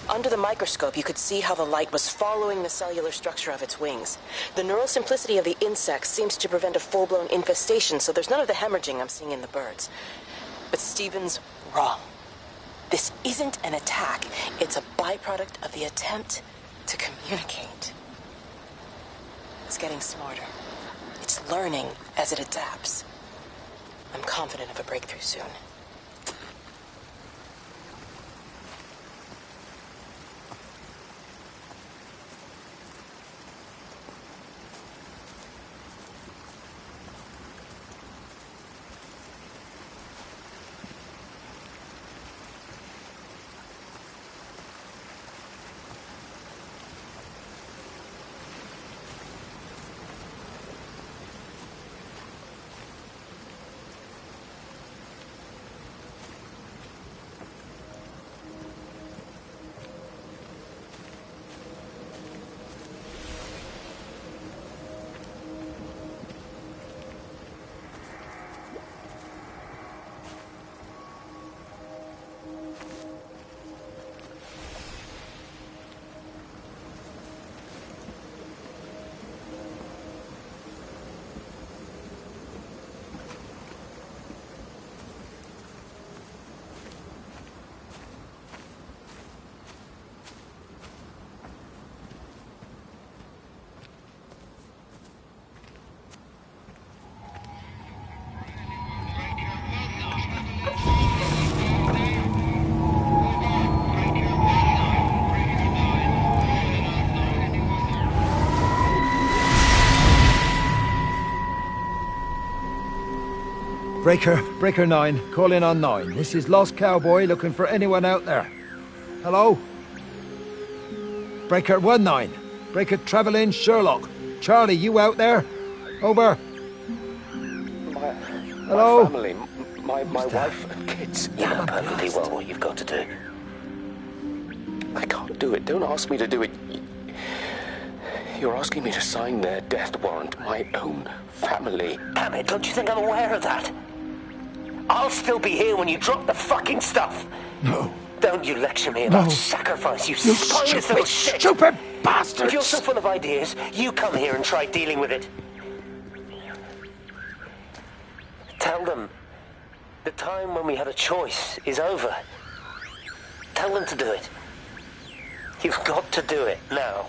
Under the microscope, you could see how the light was following the cellular structure of its wings. The neural simplicity of the insects seems to prevent a full-blown infestation, so there's none of the hemorrhaging I'm seeing in the birds. But Stephen's wrong. This isn't an attack. It's a byproduct of the attempt to communicate. It's getting smarter. It's learning as it adapts. I'm confident of a breakthrough soon. Breaker 9, call in on 9. This is Lost Cowboy looking for anyone out there. Hello? Breaker 19. Breaker Travelin Sherlock. Charlie, you out there? Over. Hello? My family, my wife and kids. You know perfectly well what you've got to do. I can't do it. Don't ask me to do it. You're asking me to sign their death warrant. My own family. Damn it, don't you think I'm aware of that? I'll still be here when you drop the fucking stuff. No. Don't you lecture me about sacrifice, you spineless little shit. Stupid bastards! If you're so full of ideas, you come here and try dealing with it. Tell them the time when we had a choice is over. Tell them to do it. You've got to do it now.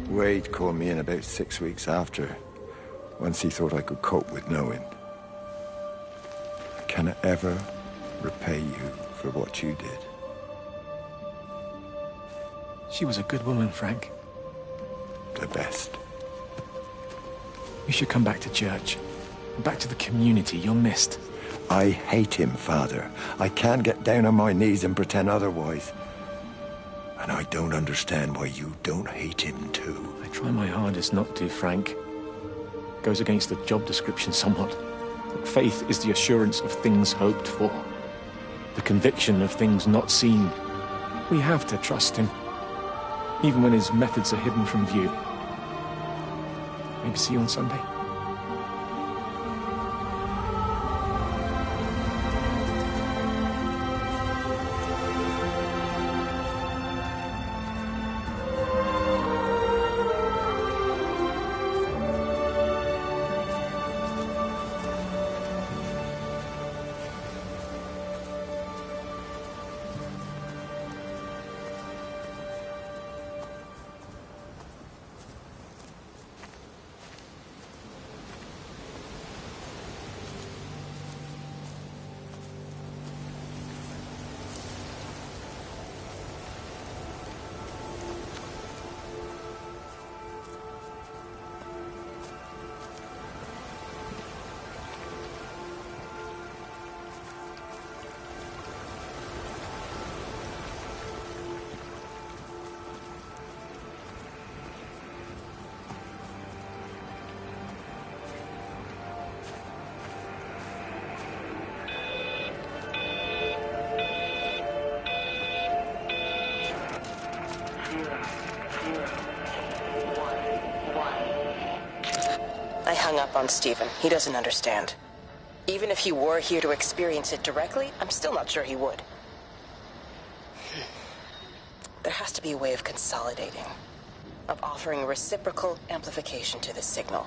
Wade called me in about 6 weeks after, once he thought I could cope with knowing. I cannot ever repay you for what you did. She was a good woman, Frank. The best. You should come back to church. Back to the community you're missed. I hate him, Father. I can't get down on my knees and pretend otherwise. And I don't understand why you don't hate him too. I try my hardest not to, Frank. Goes against the job description somewhat. But faith is the assurance of things hoped for. The conviction of things not seen. We have to trust him. Even when his methods are hidden from view. Maybe see you on Sunday. hung up on Stephen. He doesn't understand. Even if he were here to experience it directly, I'm still not sure he would. There has to be a way of consolidating, of offering reciprocal amplification to this signal.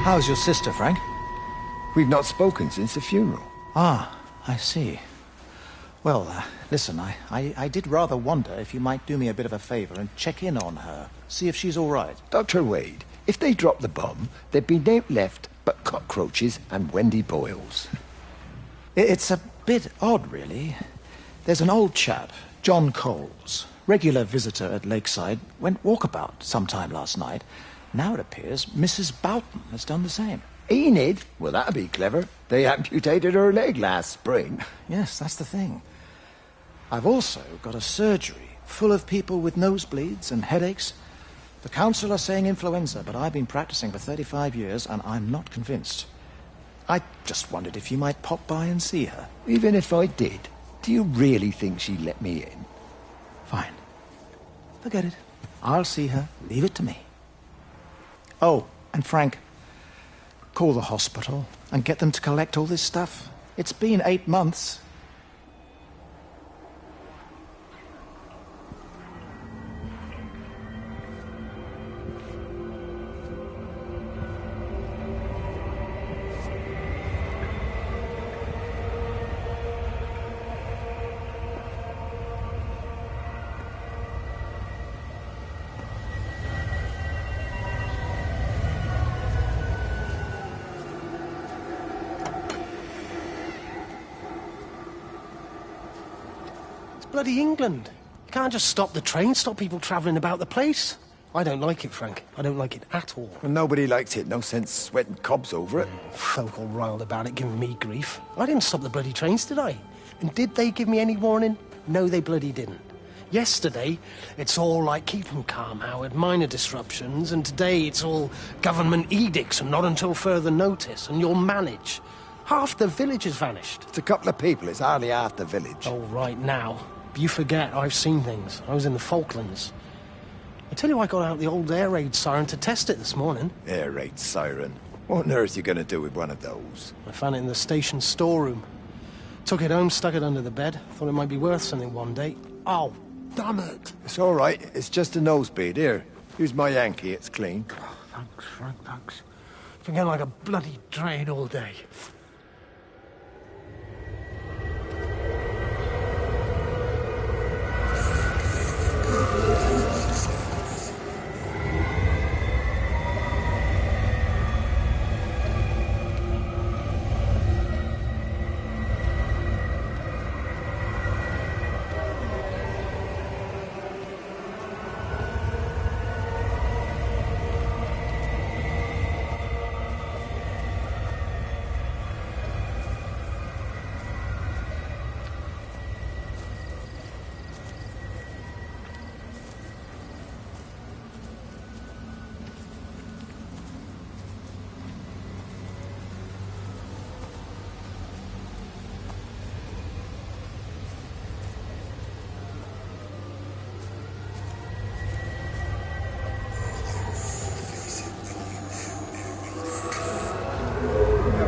How's your sister, Frank? We've not spoken since the funeral. Ah, I see. Well, listen, I did rather wonder if you might do me a bit of a favor and check in on her, see if she's all right. Dr. Wade, if they dropped the bomb, there'd be no left but cockroaches and Wendy Boyles. It's a bit odd, really. There's an old chap, John Coles, regular visitor at Lakeside, went walkabout sometime last night. Now it appears Mrs. Boughton has done the same. Enid? Well, that'd be clever. They amputated her leg last spring. Yes, that's the thing. I've also got a surgery full of people with nosebleeds and headaches. The council are saying influenza, but I've been practicing for 35 years and I'm not convinced. I just wondered if you might pop by and see her. Even if I did, do you really think she'd let me in? Fine. Forget it. I'll see her. Leave it to me. Oh, and Frank, call the hospital and get them to collect all this stuff. It's been 8 months. Bloody England. You can't just stop the train, stop people travelling about the place. I don't like it, Frank. I don't like it at all. Well, nobody likes it. No sense sweating cobs over it. Folk all riled about it, giving me grief. I didn't stop the bloody trains, did I? And did they give me any warning? No, they bloody didn't. Yesterday, it's all like, keep them calm, Howard, minor disruptions, and today it's all government edicts and not until further notice, and you'll manage. Half the village has vanished. It's a couple of people. It's hardly half the village. Oh, right now. You forget, I've seen things. I was in the Falklands. I tell you, I got out the old air raid siren to test it this morning. Air raid siren? What on earth are you going to do with one of those? I found it in the station storeroom. Took it home, stuck it under the bed. Thought it might be worth something one day. Oh, damn it. It's all right. It's just a nosebleed. Here, here's my Yankee. It's clean. Oh, thanks, Frank, thanks. Been getting like a bloody train all day.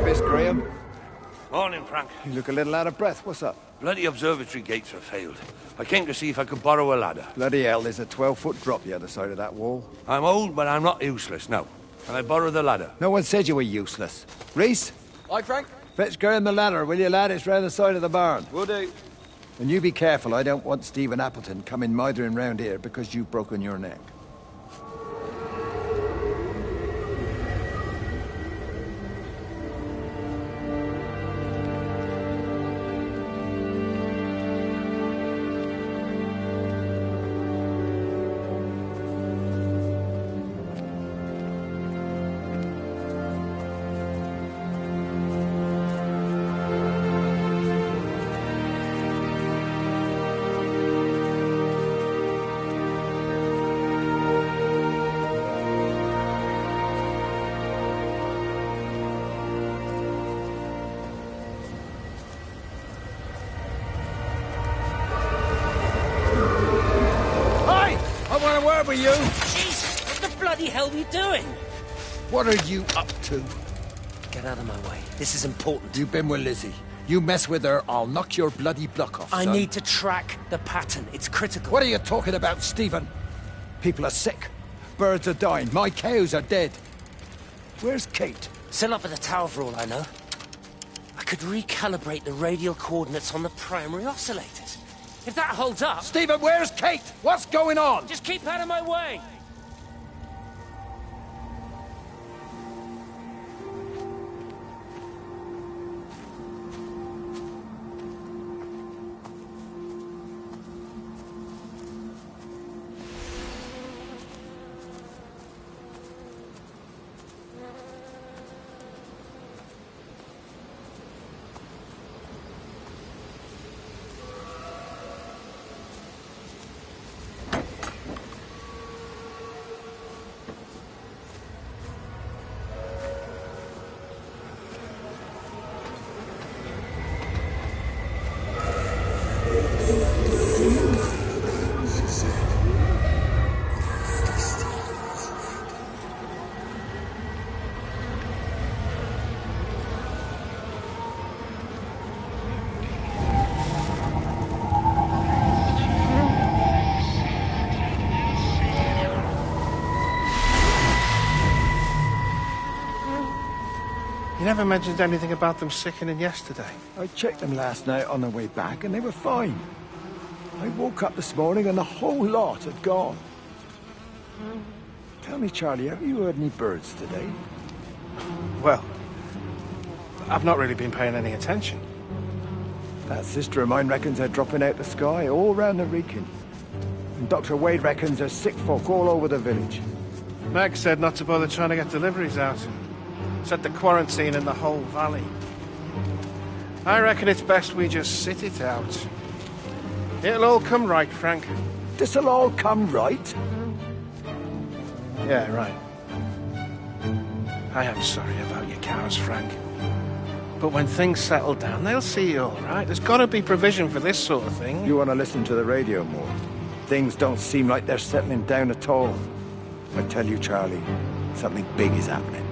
Miss Graham. Morning, Frank. You look a little out of breath. What's up? Bloody observatory gates have failed. I came to see if I could borrow a ladder. Bloody hell, there's a 12-foot drop the other side of that wall. I'm old, but I'm not useless, no. Can I borrow the ladder? No one said you were useless. Reese? Hi, Frank. Fetch Graham the ladder, will you, lad? It's round the side of the barn. Will do. And you be careful. I don't want Stephen Appleton coming mithering round here because you've broken your neck. Where were you? Jesus, what the bloody hell are you doing? What are you up to? Get out of my way. This is important. You've been with Lizzie. You mess with her, I'll knock your bloody block off, I son. need to track the pattern. It's critical. What are you talking about, Stephen? People are sick. Birds are dying. My cows are dead. Where's Kate? Still up at the tower for all I know. I could recalibrate the radial coordinates on the primary oscillators. If that holds up... Stephen, where's Kate? What's going on? Just keep out of my way! You never mentioned anything about them sickening yesterday. I checked them last night on the way back, and they were fine. I woke up this morning, and the whole lot had gone. Tell me, Charlie, have you heard any birds today? Well, I've not really been paying any attention. That sister of mine reckons they're dropping out the sky all round the Wrekin. And Dr. Wade reckons there's sick folk all over the village. Meg said not to bother trying to get deliveries out. Said the quarantine in the whole valley. I reckon it's best we just sit it out. It'll all come right, Frank. This'll all come right? Yeah, right. I am sorry about your cows, Frank. But when things settle down, they'll see you all right. There's got to be provision for this sort of thing. You want to listen to the radio more? Things don't seem like they're settling down at all. I tell you, Charlie, something big is happening.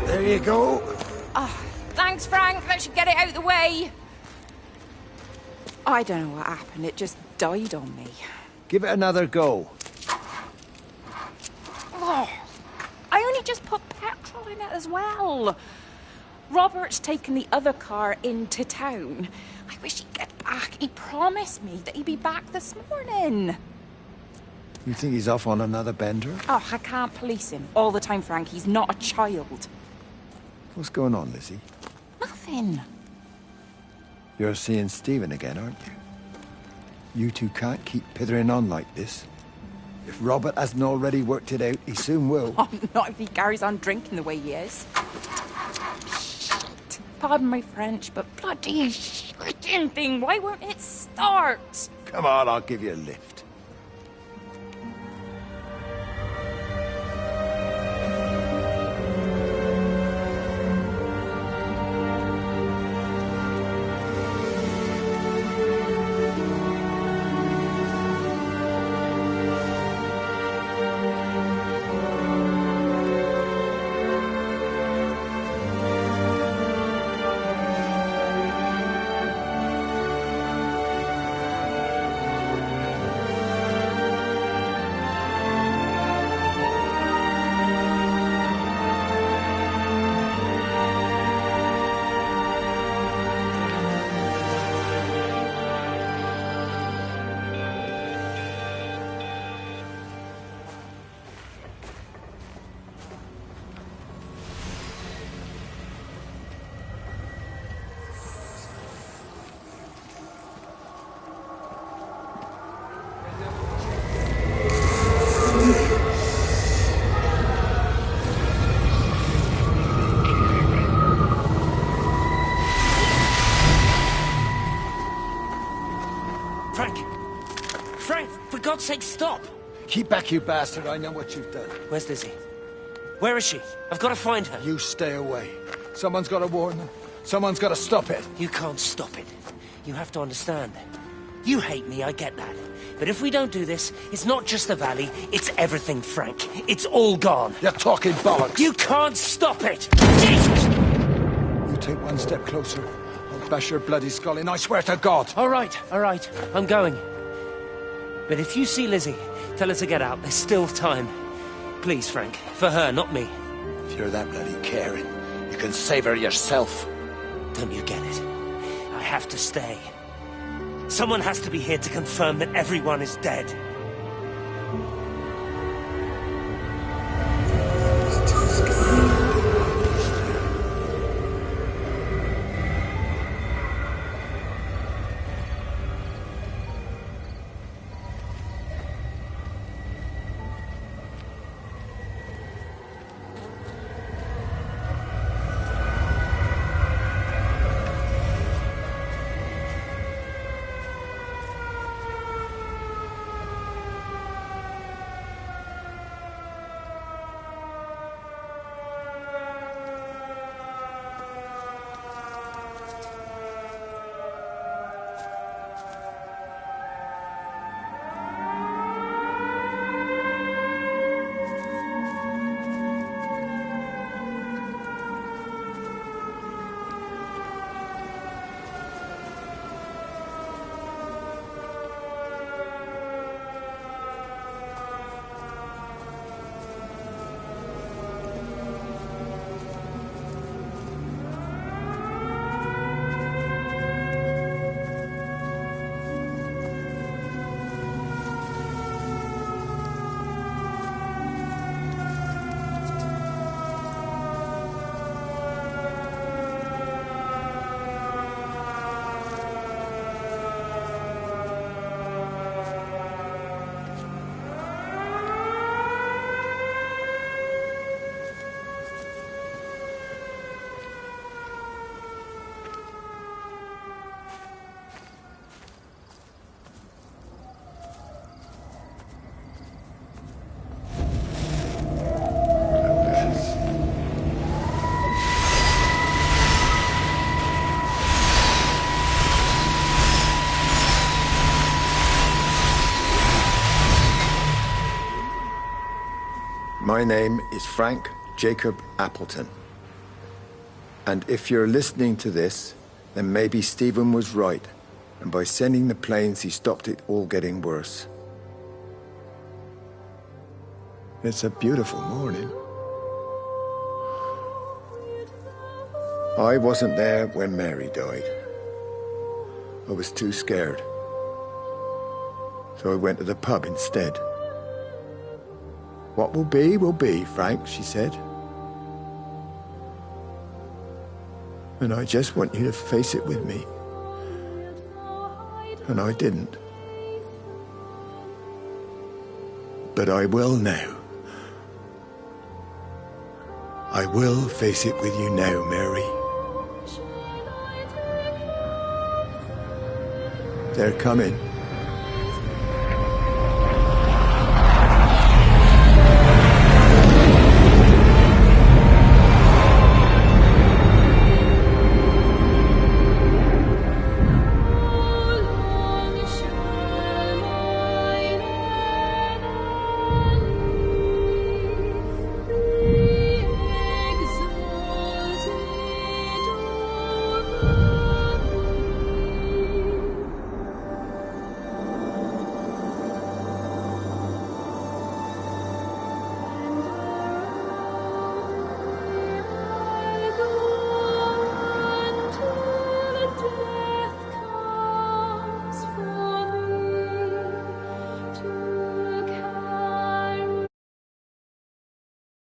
There you go. Oh, thanks, Frank. That should get it out of the way. I don't know what happened. It just died on me. Give it another go. Oh, I only just put petrol in it as well. Robert's taken the other car into town. I wish he'd get back. He promised me that he'd be back this morning. You think he's off on another bender? Oh, I can't police him all the time, Frank. He's not a child. What's going on, Lizzie? Nothing. You're seeing Stephen again, aren't you? You two can't keep pithering on like this. If Robert hasn't already worked it out, he soon will. Oh, not if he carries on drinking the way he is. Shit. Pardon my French, but bloody shitting thing, why won't it start? Come on, I'll give you a lift. For God's sake, stop! Keep back, you bastard. I know what you've done. Where's Lizzie? Where is she? I've got to find her. You stay away. Someone's got to warn them. Someone's got to stop it. You can't stop it. You have to understand. You hate me, I get that. But if we don't do this, it's not just the valley, it's everything, Frank. It's all gone. You're talking bollocks. You can't stop it! Jesus! You take one step closer, I'll bash your bloody skull in, I swear to God. All right. I'm going. But if you see Lizzie, tell her to get out. There's still time. Please, Frank. For her, not me. If you're that bloody caring, you can save her yourself. Don't you get it? I have to stay. Someone has to be here to confirm that everyone is dead. My name is Frank Jacob Appleton. And if you're listening to this, then maybe Stephen was right. And by sending the planes, he stopped it all getting worse. It's a beautiful morning. I wasn't there when Mary died. I was too scared. So I went to the pub instead. What will be, Frank, she said. And I just want you to face it with me. And I didn't. But I will now. I will face it with you now, Mary. They're coming.